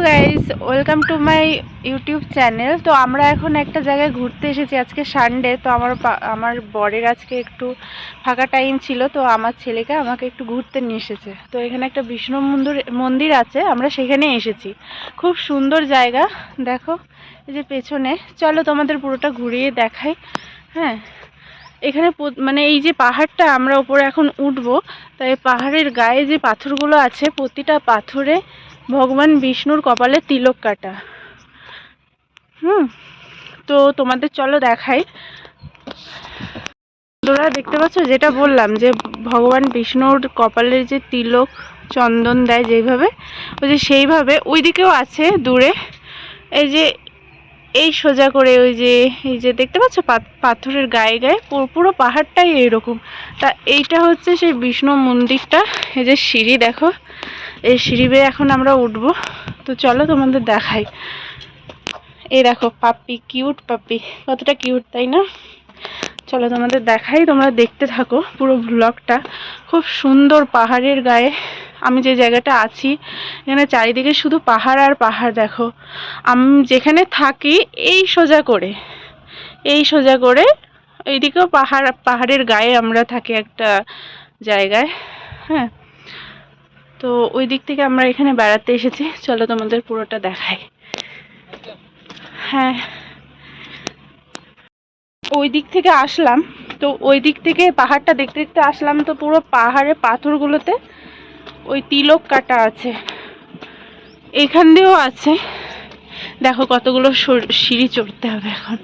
Guys, welcome to my YouTube channel. তো আমরা এখন একটা জায়গায় ঘুরতে এসেছি। আজকে সানডে, তো আমার বরের আজকে একটু ফাঁকা টাইম ছিল, তো আমার ছেলেকে আমাকে একটু ঘুরতে নিয়ে এসেছে। তো এখানে একটা বিষ্ণু মন্দির আছে, আমরা সেখানে এসেছি। খুব সুন্দর জায়গা, দেখো এই যে পেছনে। চলো তোমাদের পুরোটা ঘুরিয়ে দেখাই। হ্যাঁ, এখানে মানে এই যে পাহাড়টা আমরা উপরে এখন উঠবো, তাই পাহাড়ের গায়ে যে পাথরগুলো আছে, প্রতিটা পাথরে ভগবান বিষ্ণুর কপালে তিলক কাটা। তো তোমাদের চলো দেখাই। তোমরা দেখতে পাচ্ছ, যেটা বললাম যে ভগবান বিষ্ণুর কপালে যে তিলক চন্দন দেয় যেইভাবে, ওই যে সেইভাবে ওইদিকেও আছে দূরে। এই যে এই সোজা করে এই যে দেখতে পাচ্ছ পাথরের গায়ে গায়ে পুরো পাহাড়টাই এইরকম। তা এইটা হচ্ছে সেই বিষ্ণু মন্দিরটা। এই যে সিঁড়ি দেখো, এই সিঁড়ি বেয়ে এখন আমরা উঠবো। তো চলো তোমাদের দেখাই। এই দেখো পাপ্পি, কিউট পাপ্পি, কতটা কিউট তাই না? চলো তোমাদের দেখাই, তোমরা দেখতে থাকো পুরো ব্লগটা। খুব সুন্দর পাহাড়ের গায়ে আমি যে জায়গাটা আছি, এখানে চারিদিকে শুধু পাহাড় আর পাহাড়। দেখো আমি যেখানে থাকি এই সোজা করে এইদিকেও পাহাড়ের গায়ে আমরা থাকি একটা জায়গায়। হ্যাঁ, তো ওই দিক থেকে আমরা এখানে বেড়াতে এসেছি। চলো তোমাদের পুরোটা দেখাই। হ্যাঁ, ওই দিক থেকে আসলাম, তো ওই দিক থেকে পাহাড়টা দেখতে দেখতে আসলাম। তো পুরো পাহাড়ের পাথরগুলোতে ওই তিলক কাটা আছে, এখান দিয়েও আছে। দেখো কতগুলো সিঁড়ি চড়তে হবে এখন।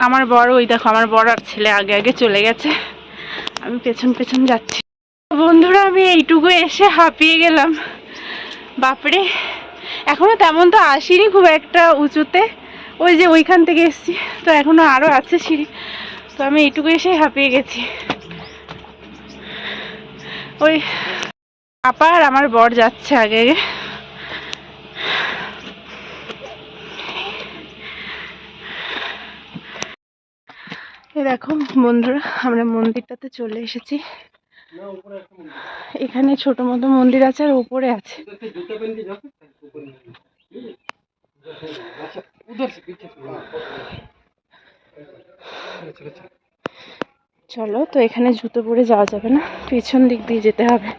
আমার বড়, ওই দেখো আমার বড় আর ছেলে আগে আগে চলে গেছে, আমি পেছন পেছন যাচ্ছি। বন্ধুরা, আমি এইটুকু এসে হাঁপিয়ে গেলাম। বাপরে, এখনো তেমন তো আসিনি খুব একটা উঁচুতে, ওই যে ওইখান থেকে এসছি, তো এখনো আরো আছে সিঁড়ি। তো আমি এইটুকু এসে হাঁপিয়ে গেছি। ওই আপা আর আমার বর যাচ্ছে আগে আগে। এই দেখো বন্ধুরা, আমরা মন্দিরটাতে চলে এসেছি। এখানে ছোট মতো মন্দির আছে আর উপরে আছে। চলো, তো এখানে জুতো পরে যাওয়া যাবে না, পেছন দিক দিয়ে যেতে হবে।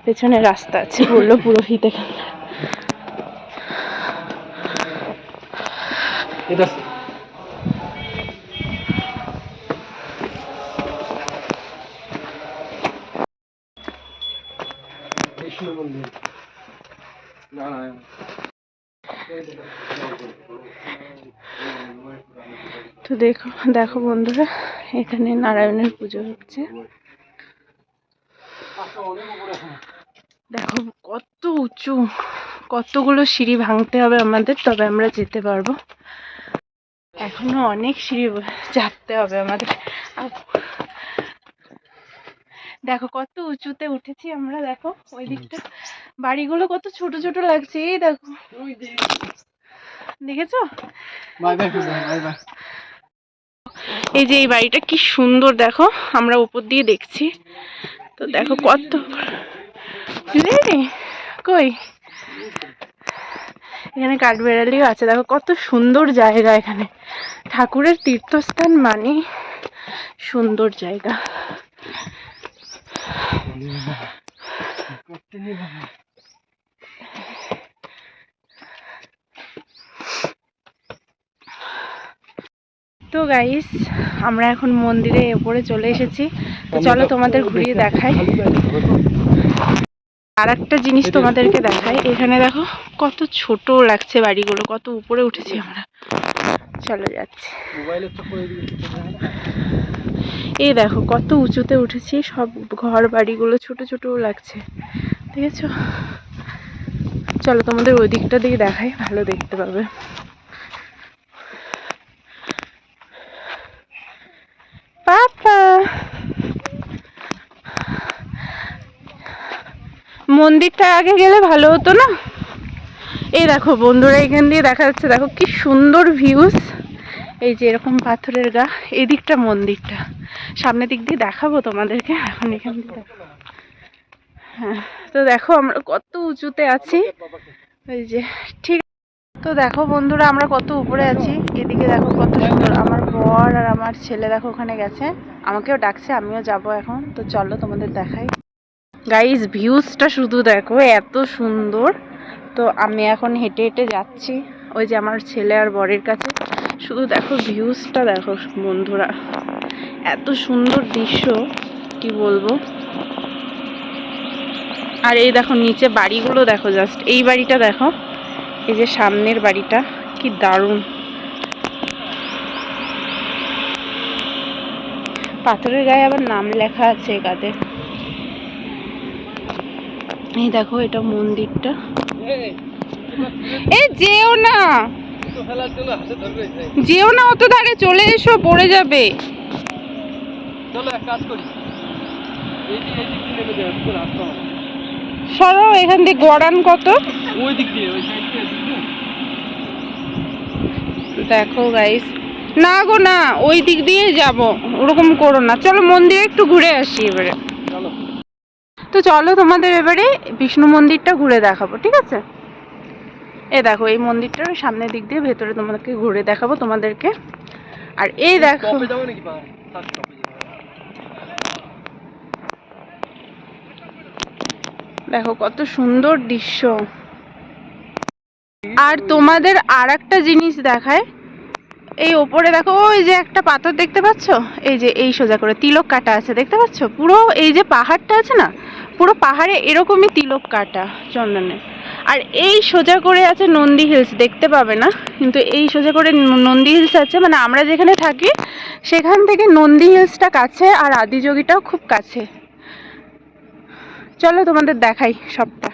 পেছনে রাস্তা আছে, বললো পুরোহিত। এখানে তো দেখো দেখো বন্ধুরা, এখানে নারায়ণের পুজো হচ্ছে। দেখো কত উঁচু, কতগুলো সিঁড়ি ভাঙতে হবে আমাদের, তবে আমরা যেতে পারবো। এখনো অনেক সিঁড়ি চাপতে হবে আমাদের। দেখো কত উঁচুতে উঠেছি আমরা। দেখো ওই দিকটা বাড়িগুলো কত ছোট ছোট লাগছে। এই দেখো, দেখেছো? এই যে এই বাড়িটা কি সুন্দর, দেখো আমরা উপর দিয়ে দেখছি। তো দেখো কত কই, এখানে কাঠবেড়ালিও আছে। দেখো কত সুন্দর জায়গা, এখানে ঠাকুরের তীর্থস্থান মানে সুন্দর জায়গা। তো গাইস, আমরা এখন মন্দিরে উপরে চলে এসেছি। তো চলো তোমাদের ঘুরিয়ে দেখাই। আর একটা জিনিস তোমাদেরকে দেখাই, এখানে দেখো কত ছোট লাগছে বাড়িগুলো, কত উপরে উঠেছি আমরা। চলো যাচ্ছি। এই দেখো কত উঁচুতে উঠেছি, সব ঘর বাড়িগুলো ছোট ছোট লাগছে, দেখেছো? চলো তোমাদের ওই দিকটা দিয়ে দেখাই, ভালো দেখতে পাবে। পাপা, মন্দিরটা আগে গেলে ভালো হতো না? এই দেখো বন্ধুরা, এখান দিয়ে দেখা যাচ্ছে, দেখো কি সুন্দর ভিউজ। এই যে এরকম পাথরের গা, এদিকটা মন্দিরটা, সামনের দিক দিয়ে দেখাবো তোমাদেরকে, এখন এখান দিয়ে দেখাবো। হ্যাঁ, তো দেখো আমরা কত উঁচুতে আছি, ওই যে ঠিক। তো দেখো বন্ধুরা আমরা কত উপরে আছি, এদিকে দেখো কত সুন্দর। আমার বর আর আমার ছেলে দেখো ওখানে গেছে, আমাকেও ডাকছে, আমিও যাব এখন। তো চলো তোমাদের দেখাই গাইস, ভিউজটা শুধু দেখো এত সুন্দর। তো আমি এখন হেঁটে হেঁটে যাচ্ছি ওই যে আমার ছেলে আর বরের কাছে। শুধু দেখো ভিউজটা দেখো বন্ধুরা, এত সুন্দর দৃশ্য কি বলবো। আর এই দেখো নিচে বাড়িগুলো দেখো, জাস্ট এই বাড়িটা দেখো, এই যে সামনের বাড়িটা কি দারুণ। পাথরের গায়ে আবার নাম লেখা আছে কাদের। এই দেখো এটা মন্দিরটা। এই যেও না, যেও না অত ধারে, চলে এসো, পড়ে যাবে। চলো এক কাজ করি, এই দিক দিয়ে নেমে যাও, সরো এখান থেকে। গড়ান কত, ওই দিক দিয়ে, ওই সাইড দিয়ে। দেখো গাইস, না গো না, ওই দিক দিয়ে যাব, ওরকম করো না। চলো মন্দিরে একটু ঘুরে আসি এবারে। চলো। তো চলো তোমাদের এবারে বিষ্ণু মন্দিরটা ঘুরে দেখাবো, ঠিক আছে? এই দেখো এই মন্দিরটার সামনের দিক দিয়ে ভেতরে তোমাদেরকে ঘুরে দেখাবো তোমাদেরকে। আর এই দেখো, দেখো কত সুন্দর দৃশ্য। আর তোমাদের আর একটা জিনিস দেখায়, এই ওপরে দেখো ওই যে একটা পাথর দেখতে পাচ্ছ, এই যে এই সোজা করে তিলক কাটা আছে, দেখতে পাচ্ছ? পুরো এই যে পাহাড়টা আছে না, পুরো পাহাড়ে এরকমই তিলক কাটা চন্দনের। আর এই সোজা করে আছে নন্দী হিলস, দেখতে পাবে না কিন্তু এই সোজা করে নন্দী হিলস আছে, মানে আমরা যেখানে থাকি সেখান থেকে নন্দী হিলসটা কাছে, আর আদিযোগীটাও খুব কাছে। চলো তোমাদের দেখাই সবটা।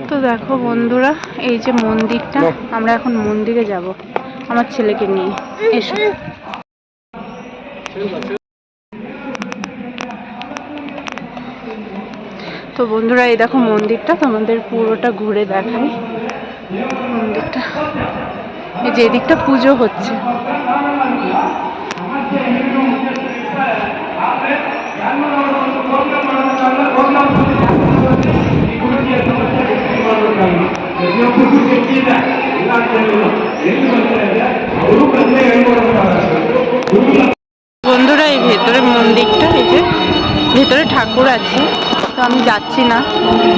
তো দেখো বন্ধুরা, এই যে মন্দিরটা, আমরা এখন মন্দিরে যাব আমার ছেলেকে নিয়ে। এসো। তো বন্ধুরা এই দেখো মন্দিরটা, তোমাদের পুরোটা ঘুরে দেখাই। মন্দিরটা এই যে এদিকটা পুজো হচ্ছে। বন্ধুরা এই ভেতরে মন্দিরটা, এই যে ভেতরে ঠাকুর আছে। তো আমি যাচ্ছি না,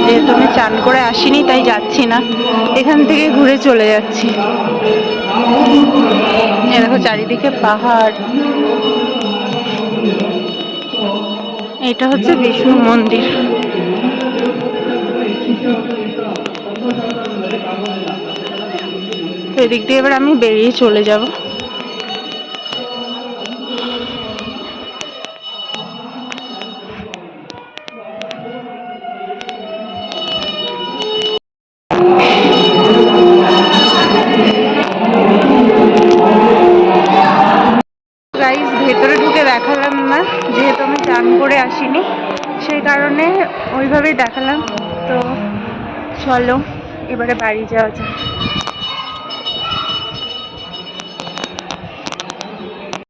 যেহেতু আমি চান করে আসিনি তাই যাচ্ছি না, এখান থেকে ঘুরে চলে যাচ্ছি। এই দেখো চারিদিকে পাহাড়। এটা হচ্ছে বিষ্ণু মন্দির। এদিক দিয়ে এবার আমি বেরিয়ে চলে যাব। গাইস ভেতরে ঢুকে দেখালাম না, যেহেতু আমি চান করে আসিনি সেই কারণে ওইভাবেই দেখালাম। তো চলো এবারে বাড়ি যাওয়া যায়।